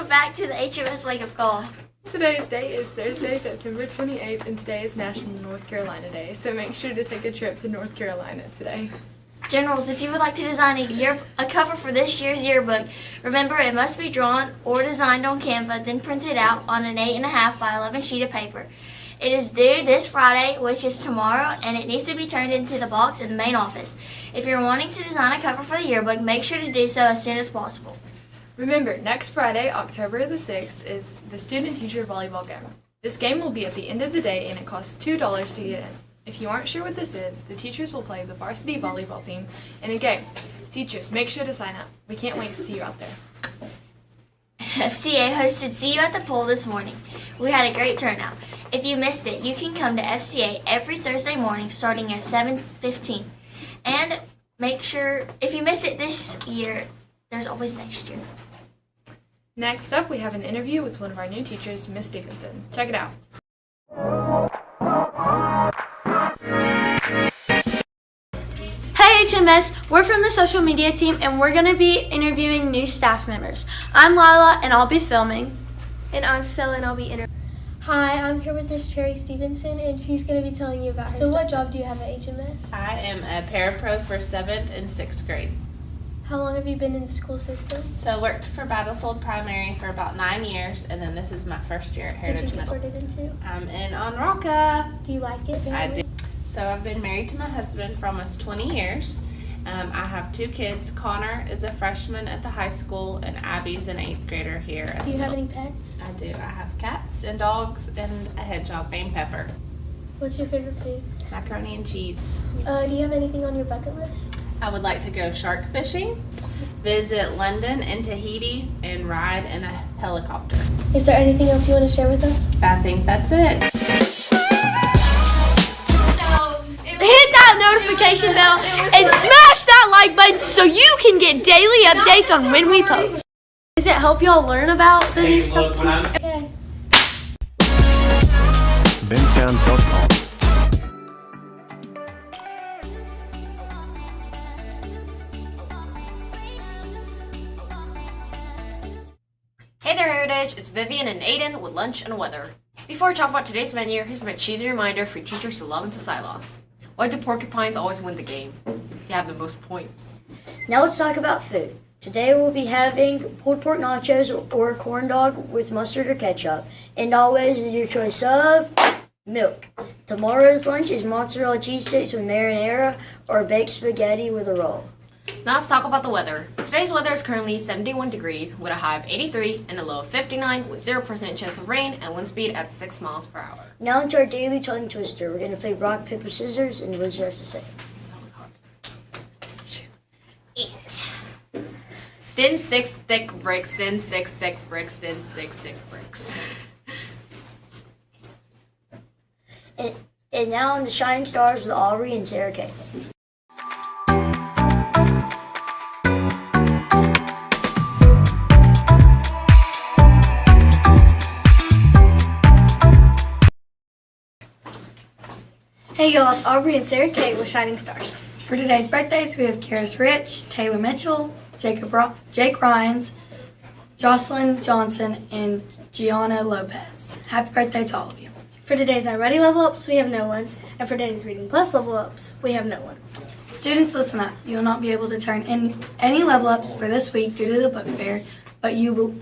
back to the HMS Wake Up Call. Today's date is Thursday, September 28th, and today is National North Carolina Day, so make sure to take a trip to North Carolina today. Generals, if you would like to design a cover for this year's yearbook, remember it must be drawn or designed on Canva, then printed out on an 8.5 by 11 sheet of paper. It is due this Friday, which is tomorrow, and it needs to be turned into the box in the main office. If you're wanting to design a cover for the yearbook, make sure to do so as soon as possible. Remember, next Friday, October the 6th, is the student-teacher volleyball game. This game will be at the end of the day, and it costs $2 to get in. If you aren't sure what this is, the teachers will play the varsity volleyball team in a game. Teachers, make sure to sign up. We can't wait to see you out there. FCA hosted See You at the Pool this morning. We had a great turnout. If you missed it, you can come to FCA every Thursday morning starting at 7:15. And make sure, if you missed it this year, there's always next year. Next up, we have an interview with one of our new teachers, Miss Stevenson. Check it out. Hey HMS, we're from the social media team and we're going to be interviewing new staff members. I'm Lila and I'll be filming. And I'm Stella and I'll be interviewing. Hi, I'm here with Miss Cherry Stevenson and she's going to be telling you about herself. So what job do you have at HMS? I am a parapro for 7th and 6th grade. How long have you been in the school system? So I worked for Battlefield Primary for about 9 years, and then this is my first year at Heritage Middle. What did you get started into? I'm in on Rocka. Do you like it? I do. So I've been married to my husband for almost 20 years. I have 2 kids. Connor is a freshman at the high school, and Abby's an 8th grader here at Do you have middle. any pets? I do. I have cats and dogs and a hedgehog named Pepper. What's your favorite food? Macaroni and cheese. Do you have anything on your bucket list? I would like to go shark fishing, visit London and Tahiti, and ride in a helicopter. Is there anything else you want to share with us? I think that's it. Hit that notification bell and smash that like button so you can get daily updates on when we post. Does it help y'all learn about the new stuff? Okay. bensound.com. Hey there, Heritage! It's Vivian and Aiden with lunch and weather. Before I talk about today's menu, here's my cheesy reminder for teachers to love and to silos. Why do porcupines always win the game? They have the most points. Now let's talk about food. Today we'll be having pulled pork nachos or corn dog with mustard or ketchup. And always your choice of milk. Tomorrow's lunch is mozzarella cheese sticks with marinara or baked spaghetti with a roll. Now let's talk about the weather. Today's weather is currently 71 degrees with a high of 83 and a low of 59 with 0% chance of rain and wind speed at 6 miles per hour. Now into our daily tongue twister. We're going to play rock, paper, scissors, and who's just to say. Thin sticks, thick bricks, thin sticks, thick bricks, thin sticks, thick bricks. And now on the Shining Stars with Aubrey and Sarah Kay. Hey y'all, it's Aubrey and Sarah Kate with Shining Stars. For today's birthdays, we have Karis Rich, Taylor Mitchell, Jake Ryans, Jocelyn Johnson, and Gianna Lopez. Happy birthday to all of you. For today's iReady level ups, we have no one. And for today's Reading Plus level ups, we have no one. Students, listen up. You will not be able to turn in any level ups for this week due to the book fair, but you will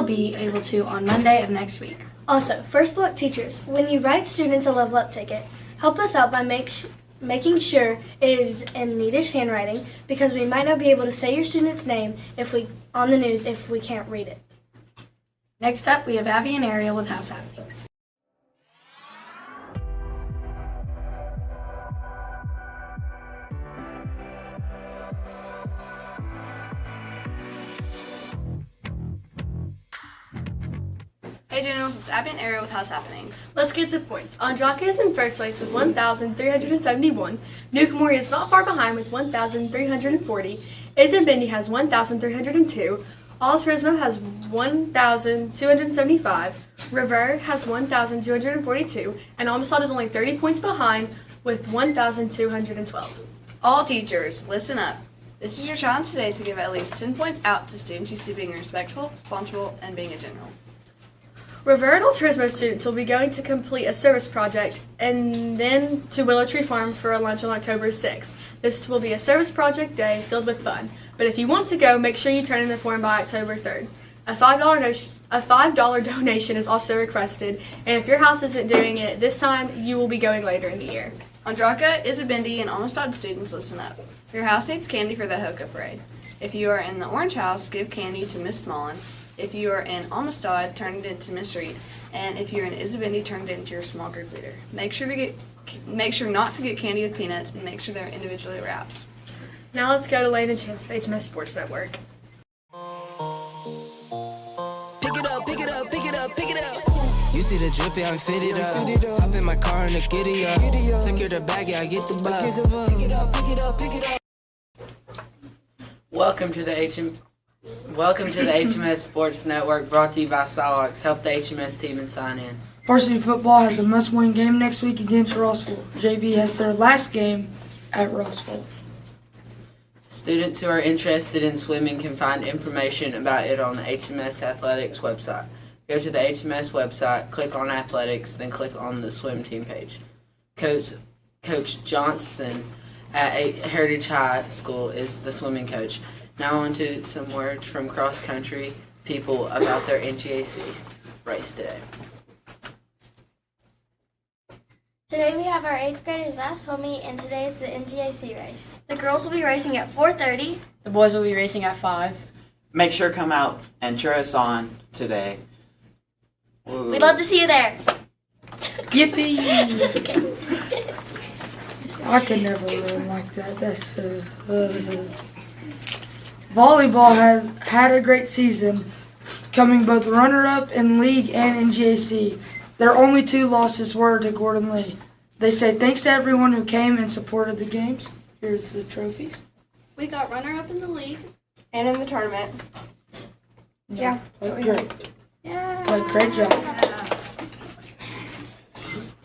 be able to on Monday of next week. Also, first block teachers, when you write students a level up ticket, help us out by making sure it is in neatish handwriting because we might not be able to say your student's name on the news if we can't read it. Next up, we have Abby and Ariel with House Happenings. Hey Generals, it's Abby and Ariel with House Happenings. Let's get to points. Andraka is in first place with 1,371. Newcomore is not far behind with 1,340. Isabindi has 1,302. All Turismo has 1,275. Revere has 1,242. And Amistad is only 30 points behind with 1,212. All teachers, listen up. This is your challenge today to give at least 10 points out to students you see being respectful, responsible, and being a general. Riverdale Turismo students will be going to complete a service project and then to Willow Tree Farm for a lunch on October 6th. This will be a service project day filled with fun. But if you want to go, make sure you turn in the form by October 3rd. A $5 donation is also requested, and if your house isn't doing it this time, you will be going later in the year. Andraka, Isabendi, and Amistad students, listen up. Your house needs candy for the Hoka Parade. If you are in the Orange House, give candy to Miss Smallin. If you are in Amistad, turn it into Miss Reed. And if you're in Isabendi, turn it into your small group leader. Make sure not to get candy with peanuts, and make sure they're individually wrapped. Now let's go to Lane and Chance with HMS Sports Network. You see the drippy, I'm fitted up. Hop in my car and the giddy up. Secure the bag, yeah, I get the bus. Pick it up. Welcome to the HMS Sports Network, brought to you by Silox. Help the HMS team and sign in. Varsity football has a must-win game next week against Rossville. JV has their last game at Rossville. Students who are interested in swimming can find information about it on the HMS Athletics website. Go to the HMS website, click on Athletics, then click on the swim team page. Coach Johnson at Heritage High School is the swimming coach. Now on to some words from cross-country people about their NGAC race today. Today we have our 8th graders last home meet, and today is the NGAC race. The girls will be racing at 4:30. The boys will be racing at 5. Make sure to come out and cheer us on today. Ooh. We'd love to see you there. Yippee! I could never run like that. That's so... Volleyball has had a great season, coming both runner-up in league and NGAC. Their only 2 losses were to Gordon Lee. They say thanks to everyone who came and supported the games. Here's the trophies. We got runner-up in the league and in the tournament. Yeah. Great. Yeah. Great job.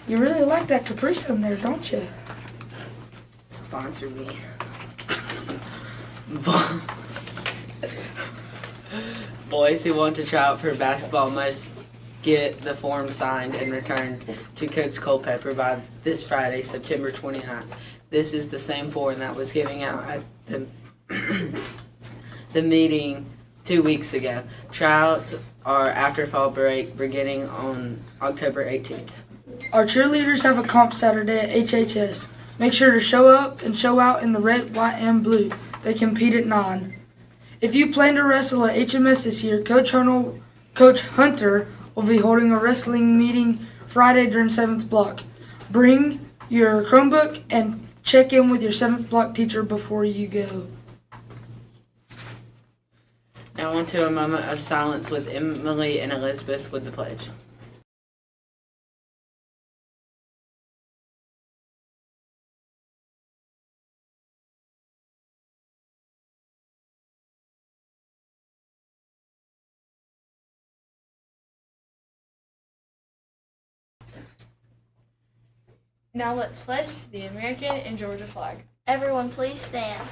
You really like that Capri Sun there, don't you? Sponsor me. Boys who want to try out for basketball must get the form signed and returned to Coach Culpepper by this Friday, September 29th. This is the same form that was given out at the meeting 2 weeks ago. Tryouts are after fall break, beginning on October 18th. Our cheerleaders have a comp Saturday at HHS. Make sure to show up and show out in the red, white, and blue. They compete at 9. If you plan to wrestle at HMS this year, Coach Hunter will be holding a wrestling meeting Friday during 7th block. Bring your Chromebook and check in with your 7th block teacher before you go. Now on to a moment of silence with Emily and Elizabeth with the pledge. Now let's pledge to the American and Georgia flag. Everyone please stand.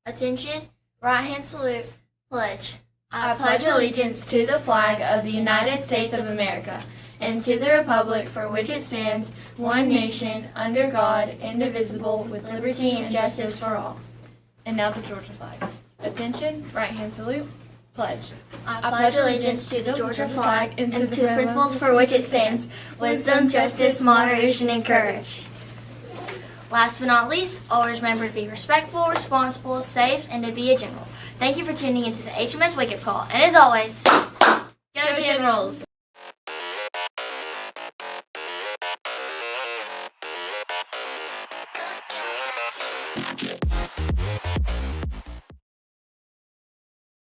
Attention, right hand salute, pledge. I pledge allegiance to the flag of the United States of America and to the republic for which it stands, one nation, under God, indivisible, with liberty and justice for all. And now the Georgia flag. Attention, right hand salute, pledge. I pledge allegiance to the Georgia flag and to the principles for which it stands, wisdom, justice, moderation, and courage. Last but not least, always remember to be respectful, responsible, safe, and to be a general. Thank you for tuning into the HMS Wake Up Call. And as always, go Generals!